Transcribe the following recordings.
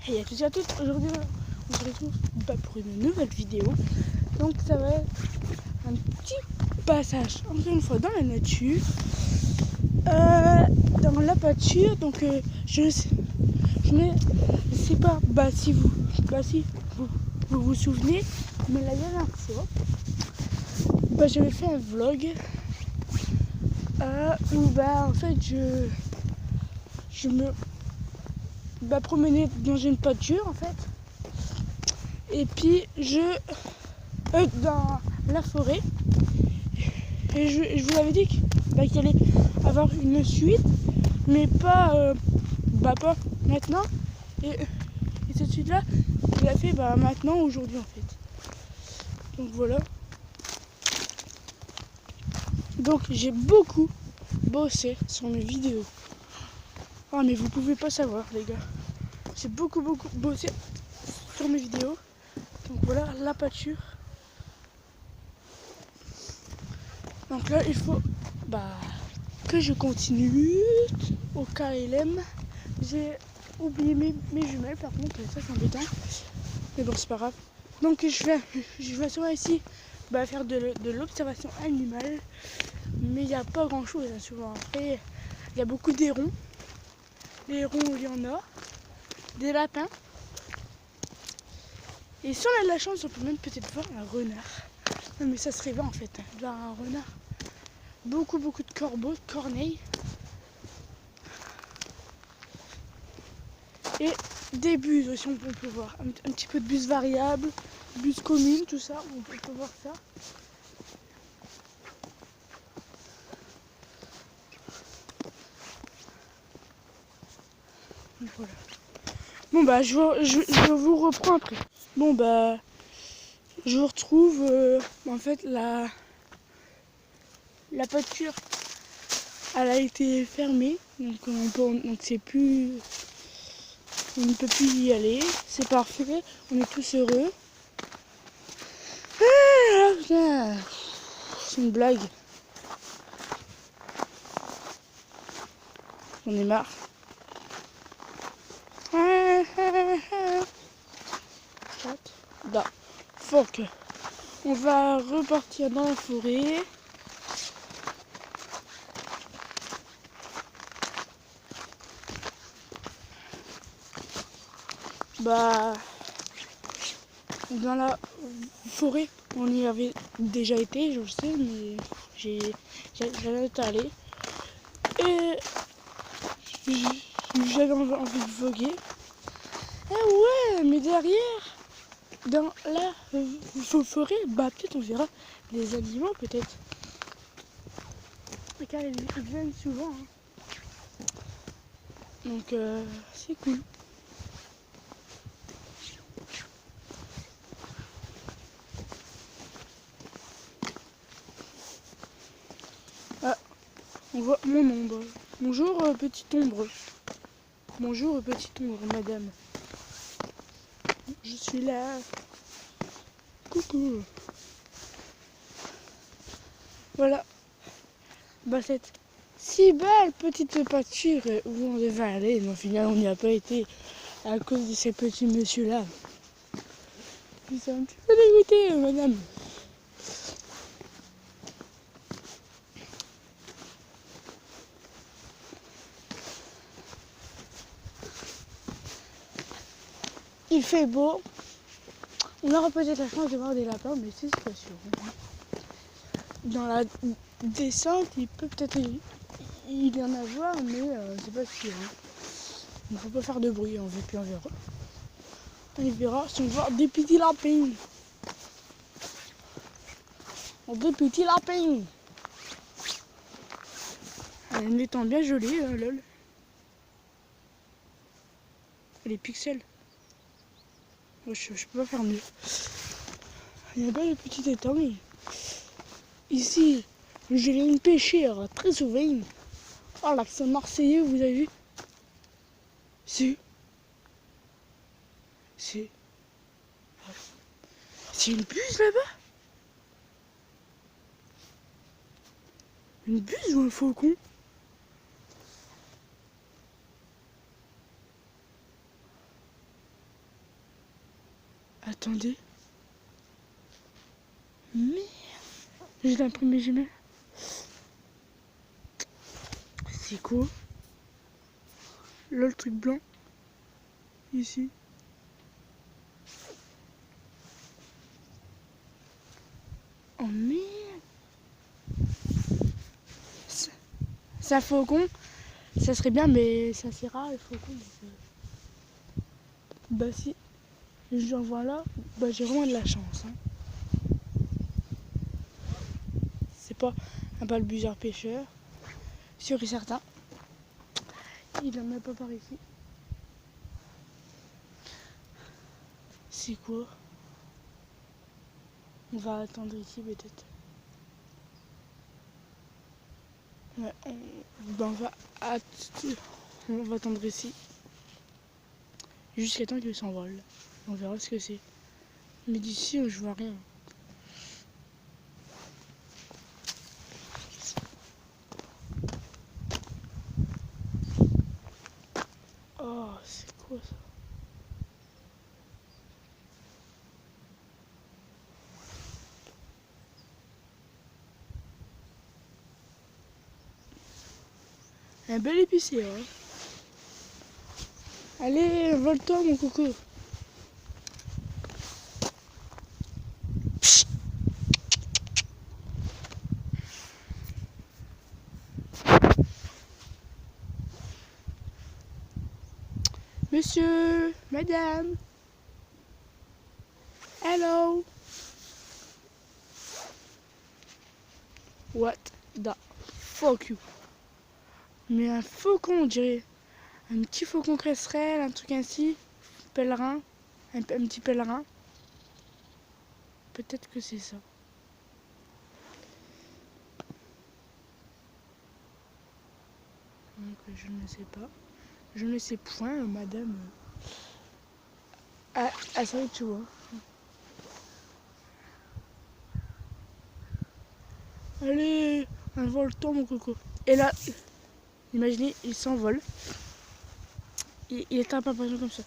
Et à tous et à toutes, aujourd'hui on se retrouve pour une nouvelle vidéo. Donc ça va être un petit passage, encore une fois, dans la nature. Dans la pâture, donc je ne sais pas si vous vous souvenez, mais la dernière fois, j'avais fait un vlog où en fait je me promenais dans une pâture en fait, et puis dans la forêt, et je vous avais dit qu'il allait avoir une suite, mais pas maintenant, et cette suite là je l'ai fait maintenant, aujourd'hui en fait. Donc voilà, donc j'ai beaucoup bossé sur mes vidéos. Ah mais vous pouvez pas savoir les gars, j'ai beaucoup bossé sur mes vidéos. Donc voilà la pâture. Donc là il faut que je continue au KLM. J'ai oublié mes jumelles par contre, ça c'est embêtant, mais bon c'est pas grave. Donc je vais souvent ici faire de l'observation animale, mais il n'y a pas grand chose hein, souvent. Après il y a beaucoup d'hérons. Les hérons, il y en a, des lapins, et si on a de la chance on peut même peut-être voir un renard. Non mais ça serait bien en fait, de voir un renard. Beaucoup de corbeaux, de corneilles. Et des buses aussi, on peut voir. Un petit peu de buses variables, buses communes, tout ça, on peut voir ça. Et voilà. Bon je vous reprends après. Bon je vous retrouve en fait la pâture, elle a été fermée, donc c'est plus, on ne peut plus y aller, c'est parfait, on est tous heureux. Ah, putain, c'est une blague. J'en ai marre. Là, fuck. On va repartir dans la forêt. Dans la forêt, on y avait déjà été, je le sais, mais j'allais être allé. Et j'avais envie de voguer. Ah ouais, mais derrière, dans la forêt, peut-être on verra des animaux, peut-être. Car ils viennent souvent. Hein. Donc c'est cool. Ah, on voit mon ombre. Bonjour petite ombre. Bonjour petite ombre, madame. Je suis là. Coucou. Voilà. Cette si belle petite pâture où on devait aller, mais au final on n'y a pas été à cause de ces petits messieurs là. Ils sont un petit peu dégoûtés, madame. Il fait beau. On aura peut-être la chance de voir des lapins, mais c'est pas sûr. Dans la descente, il peut peut-être y en avoir, mais c'est pas sûr. Hein. Il ne faut pas faire de bruit, on verra. On verra si on voit des petits lapins. Des petits lapins. Un étang bien joli, hein, lol. Les pixels. Je peux pas faire mieux. Il y a pas de petits étangs. Ici, je viens de pêcher très souvent. Oh, l'accent marseillais, vous avez vu? C'est une buse là-bas? Une buse ou un faucon? Attendez. Merde. J'ai imprimé mes jumelles. C'est quoi? Là le truc blanc. Ici. Oh merde. C'est un faucon. Ça serait bien mais c'est assez rare les faucons. Bah si j'en vois là, bah j'ai vraiment de la chance. Hein. C'est pas un balbuzeur pêcheur. Sûr et certain. Il en met pas par ici. C'est quoi? On va attendre ici peut-être. Ouais, on va attendre ici. Jusqu'à temps qu'il s'envole. On verra ce que c'est. Mais d'ici, je vois rien. Oh, c'est quoi ça? Un bel épicier, hein. Allez, vole-toi, mon coco. Monsieur, madame. Hello. What the fuck you? Mais un faucon, on dirait. Un petit faucon cresserelle, un truc ainsi. Pèlerin. Un petit pèlerin. Peut-être que c'est ça. Donc, je ne sais pas. Je ne sais point, madame. Ah, ça va, tu vois. Allez, envole-toi, mon coco. Et là, imaginez, il s'envole. Il est un papillon comme ça.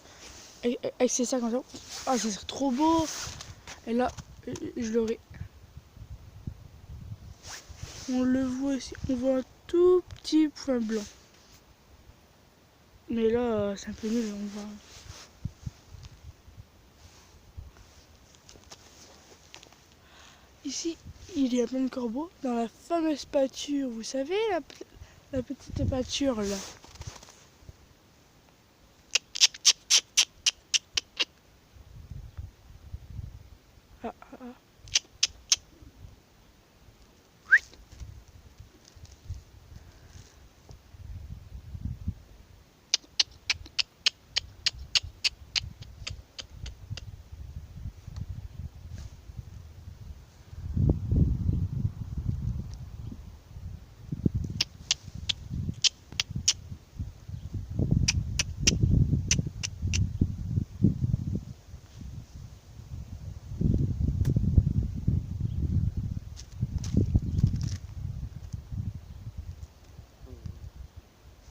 Avec ses sacs comme ça. Ah, ça serait trop beau. Et là, je l'aurai. On le voit ici. On voit un tout petit point blanc. Mais là, c'est un peu nul. On voit. Ici, il y a plein de corbeaux dans la fameuse pâture. Vous savez, la petite pâture là. Ah, ah, ah.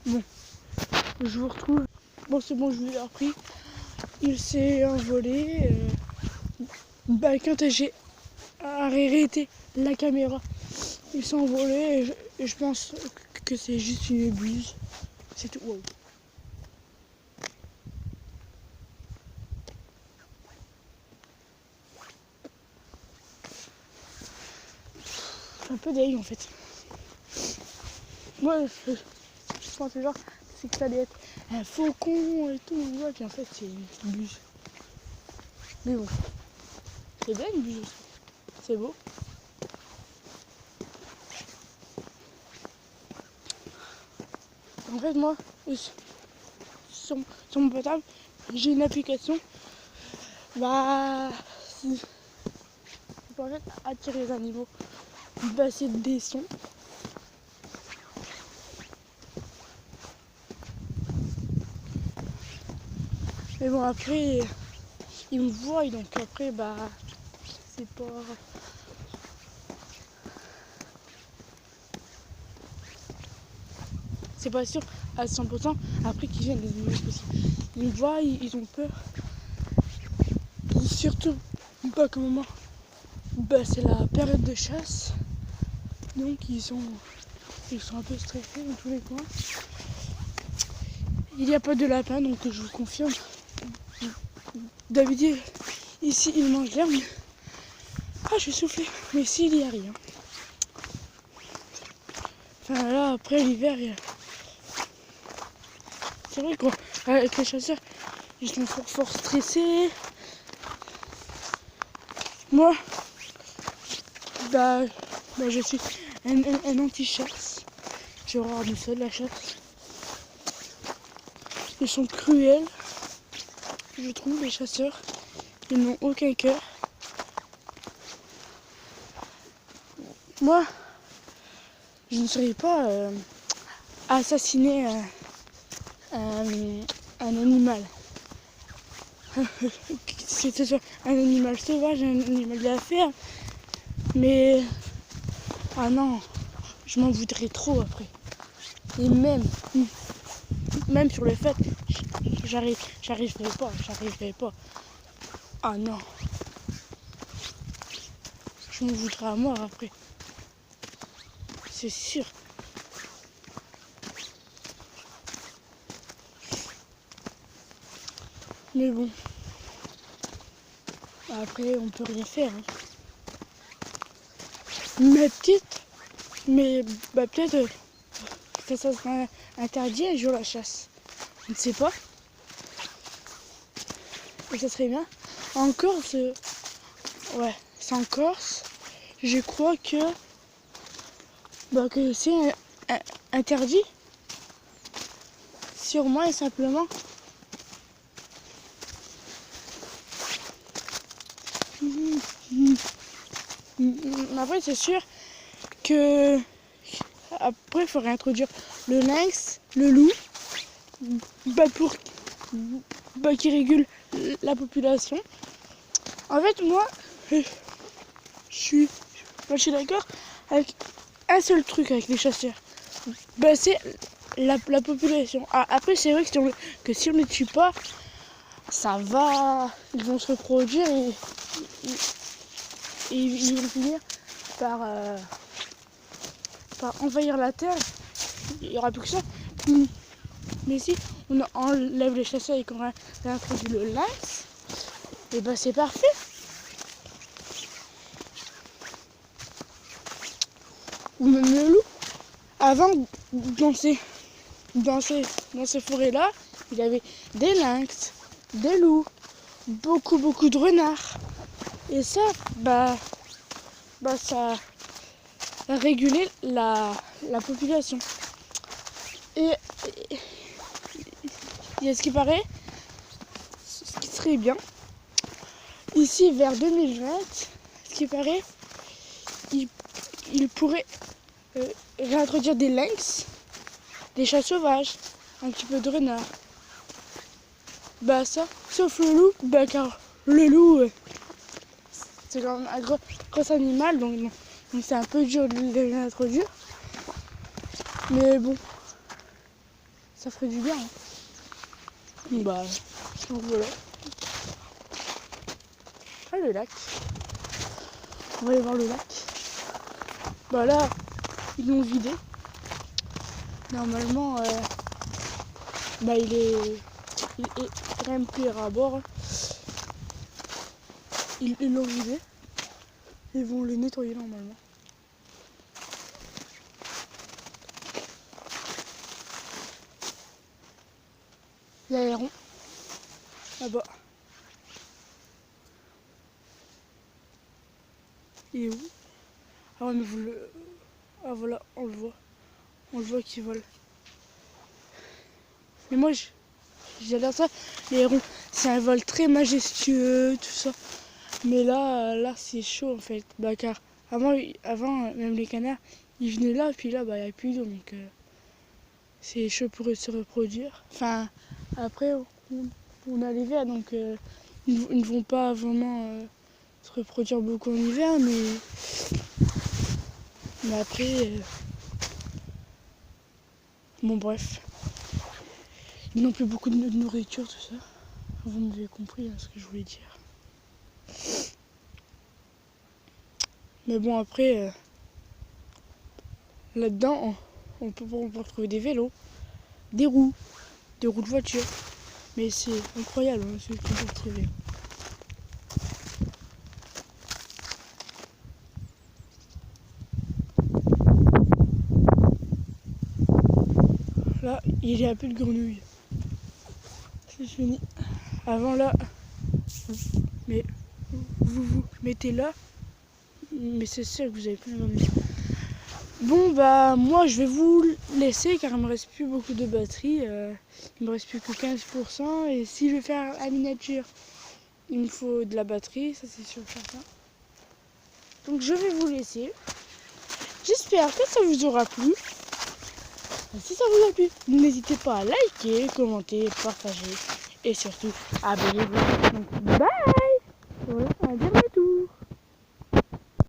Bon, je vous retrouve. Bon, c'est bon, je vous l'ai repris. Il s'est envolé. Bah, quand j'ai arrêté la caméra, il s'est envolé et je pense que c'est juste une buse. C'est tout. Wow. Un peu d'ail en fait. Moi, je pensais genre c'est que ça allait être un faucon et tout, ouais, puis en fait c'est une buse. Mais bon, c'est bien une buse aussi. C'est beau. En fait moi, sur mon portable, j'ai une application. Bah, c'est pour en fait attirer les animaux. Bah c'est des sons. Mais bon après, ils me voient donc après bah c'est pas. C'est pas sûr à 100% après qu'ils viennent les animaux aussi. Ils me voient, ils ont peur. surtout pas comme moi, c'est la période de chasse, donc ils sont un peu stressés dans tous les coins. Il n'y a pas de lapin, donc je vous confirme. D'habitude, ici il mange l'herbe. Ah, je suis soufflé, mais ici il n'y a rien. Enfin là, après l'hiver, c'est vrai qu'avec les chasseurs, ils sont fort stressés. Moi, je suis un anti-chasse. J'ai horreur de ça, de la chasse. Ils sont cruels, je trouve, les chasseurs. Ils n'ont aucun cœur. Moi, je ne serais pas assassiner un animal. Que ce soit un animal sauvage, un animal de la ferme. Mais, ah non, je m'en voudrais trop après. Et même sur le fait, j'arriverai pas. Ah non. Je m'en voudrais à mort après. C'est sûr. Mais bon. Après, on peut rien faire. Hein. Peut-être que ça sera interdit un jour la chasse. Je ne sais pas. Et ça serait bien. En Corse, c'est en Corse. Je crois que c'est interdit. Sûrement et simplement. Après, c'est sûr que après, il faudrait introduire le lynx, le loup, pour qui régule la population. En fait, moi, je suis d'accord avec un seul truc avec les chasseurs. C'est la population. Après, c'est vrai que si on ne les tue pas, ça va, ils vont se reproduire et ils vont finir par envahir la terre. Il n'y aura plus que ça. Mais si on enlève les chasseurs et qu'on réintroduit le lynx, et c'est parfait. Ou même le loup. Avant, dans ces forêts-là, il y avait des lynx, des loups, beaucoup de renards. Et ça, ça a régulé la population. Et ce qui paraît, ce qui serait bien, ici vers 2020, ce qui paraît, il pourrait réintroduire des lynx, des chats sauvages, un petit peu de renard. Ça, sauf le loup, car le loup, c'est quand même un gros animal, donc c'est un peu dur de les réintroduire. Mais bon, ça ferait du bien. Hein. Donc voilà. Ah, le lac. On va aller voir le lac. Là, ils l'ont vidé. Normalement, il est même plus à bord. Ils l'ont vidé. Ils vont le nettoyer normalement. Il y a l'airon. Là-bas. Il est où? Ah ouais, mais vous le... Ah voilà, on le voit. On le voit qu'il vole. Mais moi, j'adore ça. Les hérons, c'est un vol très majestueux, tout ça. Mais là c'est chaud en fait. Car avant, même les canards, ils venaient là, puis là, il n'y a plus d'eau. Donc, c'est chaud pour eux de se reproduire. Enfin, après, on a l'hiver, donc ils ne vont pas vraiment se reproduire beaucoup en hiver, mais après, bref. Ils n'ont plus beaucoup de nourriture, tout ça. Vous m'avez compris ce que je voulais dire. Mais bon, après, là-dedans, on peut retrouver des vélos, des roues de voiture. Mais c'est incroyable, hein, ce qu'on peut retrouver. Là, il y a un peu de grenouilles. C'est fini. Avant là, mais vous mettez là, mais c'est sûr que vous avez plus de grenouilles. Bon bah moi je vais vous laisser car il me reste plus beaucoup de batterie. Il me reste plus que 15%. Et si je vais faire la miniature, il me faut de la batterie, ça c'est sûr certain. Donc je vais vous laisser. J'espère que ça vous aura plu. Si ça vous a plu, n'hésitez pas à liker, commenter, partager et surtout abonnez-vous. Donc,